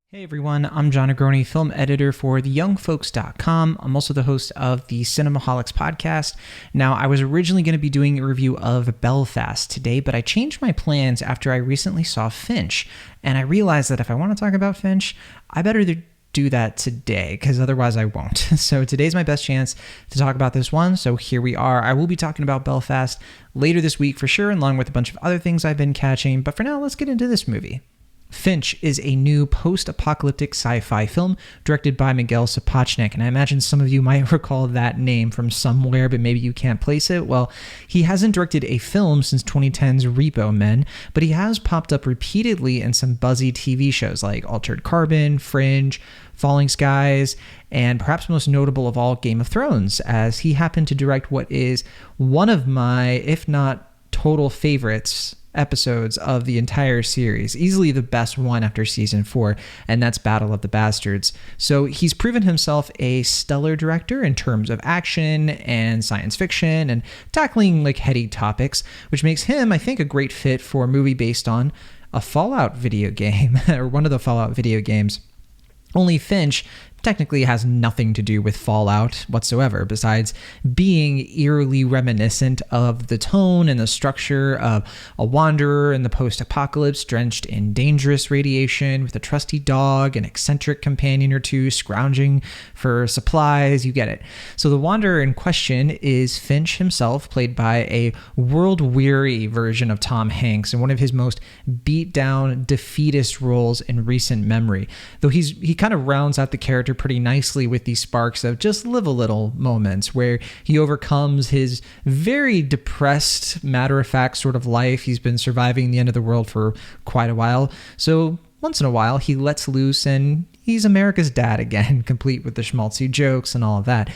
Hey everyone, I'm John Negroni, film editor for theyoungfolks.com. I'm also the host of the Cinemaholics podcast. Now, I was originally going to be doing a review of Belfast today, but I changed my plans after I recently saw Finch, and I realized that if I want to talk about Finch, I better do that today, because otherwise I won't. So today's my best chance to talk about this one, so here we are. I will be talking about Belfast later this week for sure, along with a bunch of other things I've been catching, but for now, let's get into this movie. Finch is a new post-apocalyptic sci-fi film directed by Miguel Sapochnik, and I imagine some of you might recall that name from somewhere, but maybe you can't place it. Well, he hasn't directed a film since 2010's Repo Men, but he has popped up repeatedly in some buzzy TV shows like Altered Carbon, Fringe, Falling Skies, and perhaps most notable of all, Game of Thrones, as he happened to direct what is one of my, if not total favorites, episodes of the entire series, easily the best one after season 4, and that's Battle of the Bastards. So he's proven himself a stellar director in terms of action and science fiction and tackling like heady topics, which makes him, I think, a great fit for a movie based on a Fallout video game, or one of the Fallout video games. Only Finch technically has nothing to do with Fallout whatsoever, besides being eerily reminiscent of the tone and the structure of a wanderer in the post-apocalypse drenched in dangerous radiation with a trusty dog, an eccentric companion or two scrounging for supplies. You get it. So the wanderer in question is Finch himself, played by a world-weary version of Tom Hanks in one of his most beat-down, defeatist roles in recent memory. Though he kind of rounds out the character pretty nicely with these sparks of just live a little moments where he overcomes his very depressed, matter-of-fact sort of life. He's been surviving the end of the world for quite a while. So once in a while, he lets loose and he's America's dad again, complete with the schmaltzy jokes and all of that.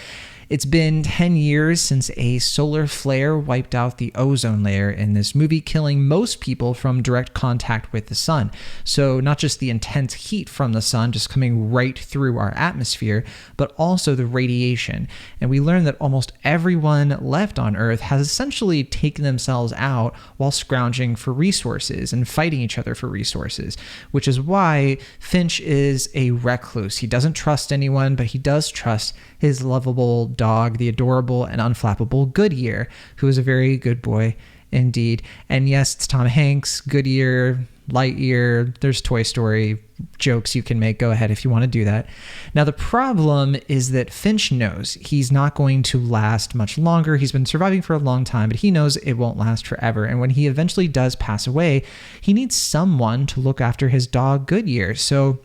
It's been 10 years since a solar flare wiped out the ozone layer in this movie, killing most people from direct contact with the sun. So not just the intense heat from the sun just coming right through our atmosphere, but also the radiation. And we learn that almost everyone left on Earth has essentially taken themselves out while scrounging for resources and fighting each other for resources, which is why Finch is a recluse. He doesn't trust anyone, but he does trust his lovable dog, the adorable and unflappable Goodyear, who is a very good boy indeed. And yes, it's Tom Hanks, Goodyear, Lightyear, there's Toy Story jokes you can make. Go ahead if you want to do that. Now, the problem is that Finch knows he's not going to last much longer. He's been surviving for a long time, but he knows it won't last forever. And when he eventually does pass away, he needs someone to look after his dog, Goodyear. So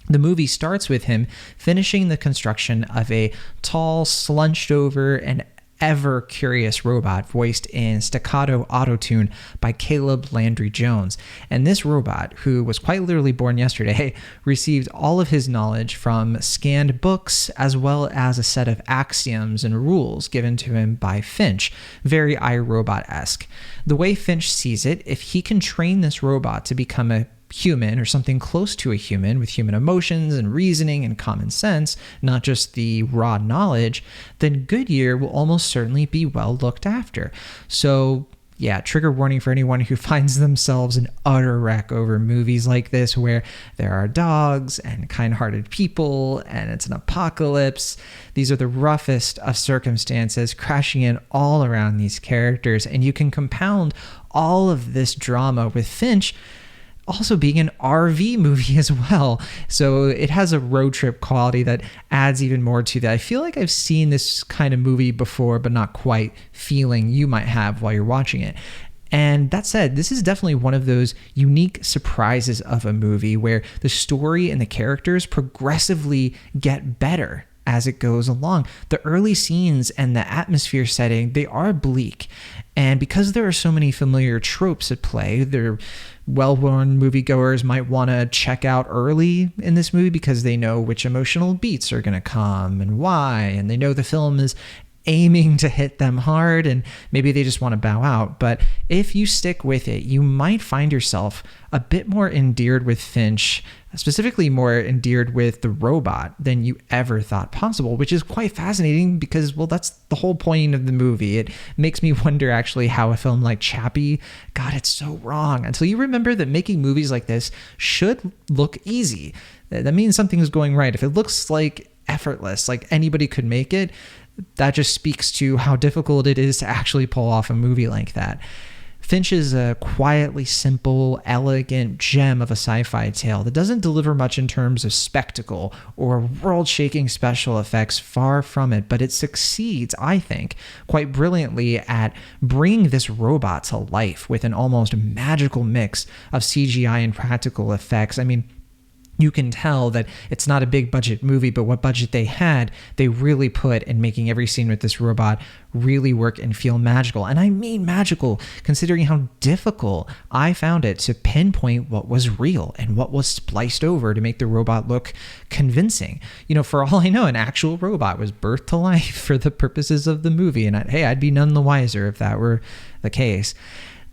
the movie starts with him finishing the construction of a tall, slunched over, and ever-curious robot voiced in staccato autotune by Caleb Landry Jones. And this robot, who was quite literally born yesterday, received all of his knowledge from scanned books as well as a set of axioms and rules given to him by Finch, very iRobot-esque. The way Finch sees it, if he can train this robot to become a human or something close to a human with human emotions and reasoning and common sense, not just the raw knowledge, then Goodyear will almost certainly be well looked after. So yeah, trigger warning for anyone who finds themselves an utter wreck over movies like this where there are dogs and kind-hearted people and it's an apocalypse. These are the roughest of circumstances crashing in all around these characters, and you can compound all of this drama with Finch also being an RV movie as well. So it has a road trip quality that adds even more to that. I feel like I've seen this kind of movie before, but not quite feeling you might have while you're watching it. And that said, this is definitely one of those unique surprises of a movie where the story and the characters progressively get better as it goes along. The early scenes and the atmosphere setting, they are bleak. And because there are so many familiar tropes at play, they're well-worn moviegoers might want to check out early in this movie because they know which emotional beats are going to come and why, and they know the film is aiming to hit them hard and maybe they just want to bow out. But if you stick with it, you might find yourself a bit more endeared with Finch, specifically more endeared with the robot than you ever thought possible, which is quite fascinating because, well, that's the whole point of the movie. It makes me wonder actually how a film like Chappie got it so wrong until you remember that making movies like this should look easy. That means something is going right. If it looks like effortless, like anybody could make it, that just speaks to how difficult it is to actually pull off a movie like that. Finch is a quietly simple, elegant gem of a sci-fi tale that doesn't deliver much in terms of spectacle or world-shaking special effects, far from it, but it succeeds, I think, quite brilliantly at bringing this robot to life with an almost magical mix of CGI and practical effects. I mean, you can tell that it's not a big budget movie, but what budget they had, they really put in making every scene with this robot really work and feel magical. And I mean magical, considering how difficult I found it to pinpoint what was real and what was spliced over to make the robot look convincing. You know, for all I know, an actual robot was birthed to life for the purposes of the movie. And I'd be none the wiser if that were the case.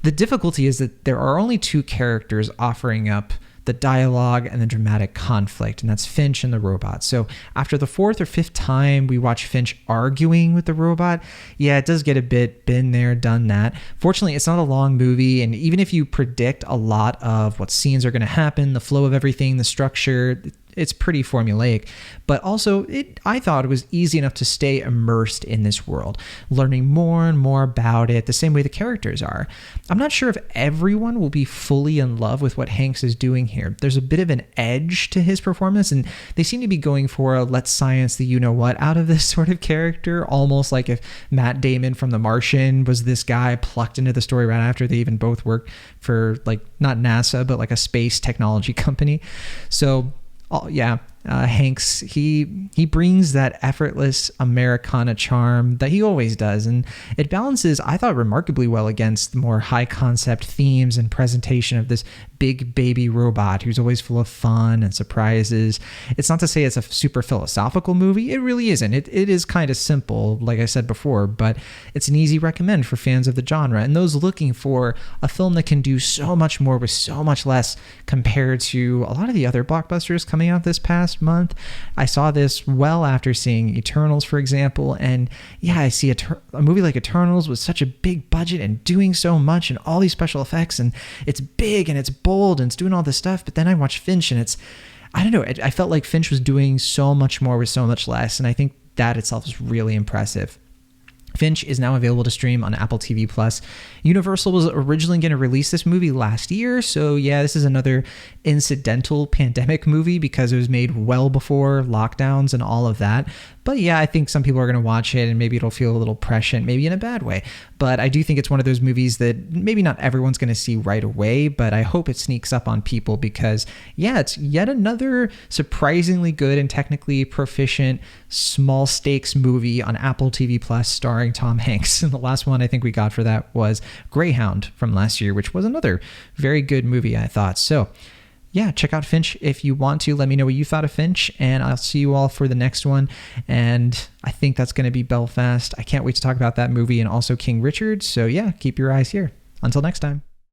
The difficulty is that there are only two characters offering up the dialogue and the dramatic conflict, and that's Finch and the robot. So after the fourth or fifth time we watch Finch arguing with the robot, yeah, it does get a bit been there, done that. Fortunately, it's not a long movie, and even if you predict a lot of what scenes are going to happen, the flow of everything, the structure, it's pretty formulaic, but also I thought it was easy enough to stay immersed in this world, learning more and more about it, the same way the characters are. I'm not sure if everyone will be fully in love with what Hanks is doing here. There's a bit of an edge to his performance, and they seem to be going for a let's science the you-know-what out of this sort of character, almost like if Matt Damon from The Martian was this guy plucked into the story right after they even both worked for, like, not NASA, but like a space technology company. So Hanks, he brings that effortless Americana charm that he always does, and it balances, I thought, remarkably well against the more high concept themes and presentation of this big baby robot who's always full of fun and surprises. It's not to say it's a super philosophical movie. It really isn't. It is kind of simple, like I said before, but it's an easy recommend for fans of the genre and those looking for a film that can do so much more with so much less compared to a lot of the other blockbusters coming out this past month. I saw this well after seeing Eternals, for example, and yeah, I see a movie like Eternals with such a big budget and doing so much and all these special effects, and it's big and it's bold and it's doing all this stuff, but then I watch Finch and I don't know, I felt like Finch was doing so much more with so much less, and I think that itself is really impressive. Finch is now available to stream on Apple TV+. Universal was originally going to release this movie last year, so yeah, this is another incidental pandemic movie because it was made well before lockdowns and all of that. But yeah, I think some people are going to watch it and maybe it'll feel a little prescient, maybe in a bad way. But I do think it's one of those movies that maybe not everyone's going to see right away, but I hope it sneaks up on people because, yeah, it's yet another surprisingly good and technically proficient small stakes movie on Apple TV+ starring Tom Hanks. And the last one I think we got for that was Greyhound from last year, which was another very good movie, I thought. So yeah, check out Finch if you want to. Let me know what you thought of Finch, and I'll see you all for the next one. And I think that's going to be Belfast. I can't wait to talk about that movie and also King Richard. So yeah, keep your eyes here. Until next time.